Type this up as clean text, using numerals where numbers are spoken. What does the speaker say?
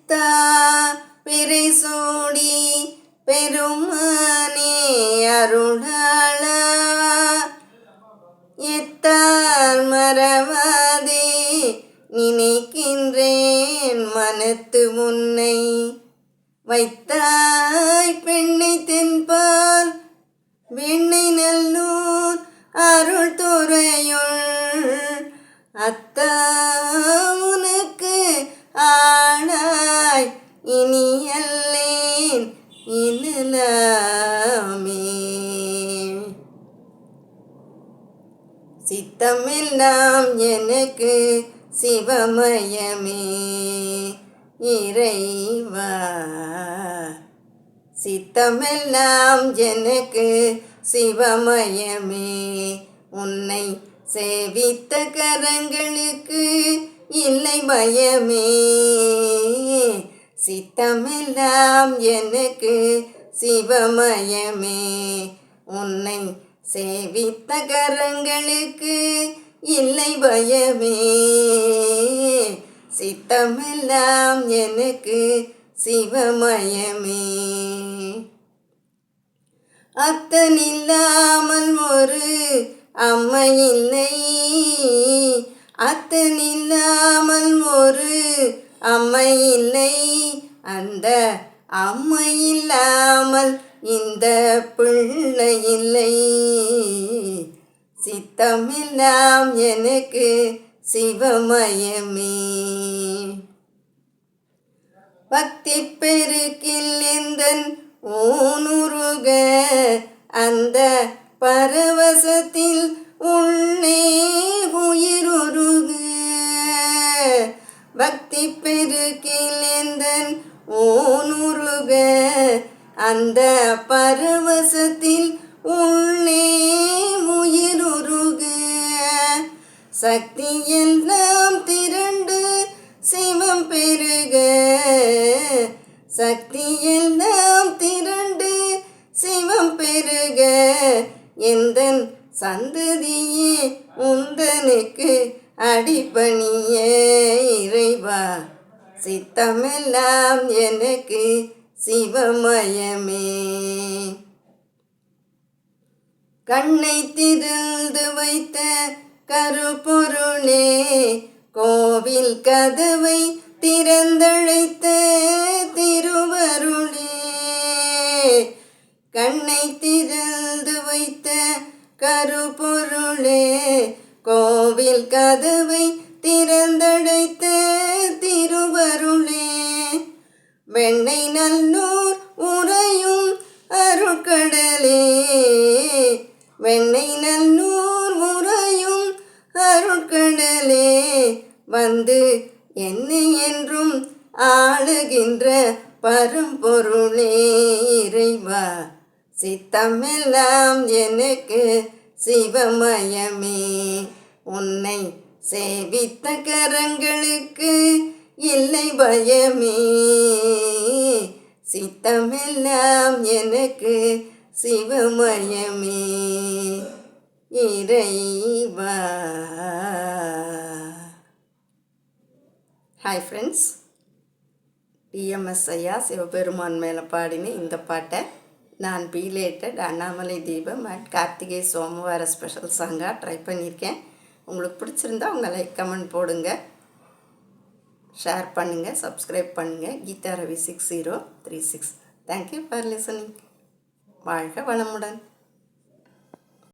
பித்தா பிறை சூடி பெருமானே அருளாளா எத்தால் மறவாதே நினைக்கின்றேன் மனத்து உன்னை வைத்தாய் பெண்ணை தென்பால் வெண்ணை நல்லூர் அருள் துறையுள் அத்தா உனக்கு ஆளாய் இனி அல்லேன் இனலாமே சித்தமெல்லாம் எனக்கு சிவமயமே இறைவா சித்தமெல்லாம் எனக்கு சிவமயமே உன்னை சேவித்த கரங்களுக்கு இல்லை பயமே சித்தமெல்லாம் எனக்கு சிவமயமே உன்னை சேவித்த கரங்களுக்கு இல்லை பயமே சித்தமெல்லாம் எனக்கு சிவமயமே அத்தனில்லாமல் ஒரு அம்மை இல்லை அத்தனில்லாமல் ஒரு அம்மை இல்லை அந்த அம்மை இல்லாமல் இந்த பிள்ளை இல்லை சித்தமெல்லாம் எனக்கு சிவமயமே பக்தி பெருக்கில் எந்தன் ஊனுருக அந்த பரவசத்தில் உள்ளே உயிருருக பக்தி பெருக்கில் எந்தன் ஊனுருக அந்த பரவசத்தில் உள்ளே உயிருருக சக்தி எல்லாம் திரண்டு சிவம் பெருக சக்தி எல்லாம் திரண்டு சிவம் பெருக எந்தன் சந்ததியே உந்தனுக்கு அடிபணிய இறைவா சித்தமெல்லாம் எனக்கு சிவமயமே கண்ணை திறந்து வைத்த கருப்பொருளே கோவில் கதவை திறந்தழைத்த திருவருளே கண்ணை திறந்து வைத்த கருப்பொருளே கோவில் கதவை திறந்தழைத்த திருவருளே வெண்ணை நல்லூர் உறையும் அருட்கடலே வெண்ணை நல்லூர் உறையும் அருட்கடலே வந்து என்னை என்றும் ஆளுகின்ற பரம்பொருளே இறைவா சித்தமெல்லாம் எனக்கு சிவமயமே உன்னை சேவித்த கரங்களுக்கு இல்லை பயமே சித்தமெல்லாம் எனக்கு சிவமயமே இறைவா. ஹாய் ஃப்ரெண்ட்ஸ், டிஎம்எஸ் ஐயா சிவபெருமான் மேலே பாடின இந்த பாட்டை நான் பீலேட்டட் அண்ணாமலை தீபம் அட் கார்த்திகை சோமவார ஸ்பெஷல் சாங்காக ட்ரை பண்ணியிருக்கேன். உங்களுக்கு பிடிச்சிருந்தா உங்கள் லைக் கமெண்ட் போடுங்க, ஷேர் பண்ணுங்கள், சப்ஸ்கிரைப் பண்ணுங்கள். Geetha Ravi 6036. Thank you for listening. வாழ்க வளமுடன்.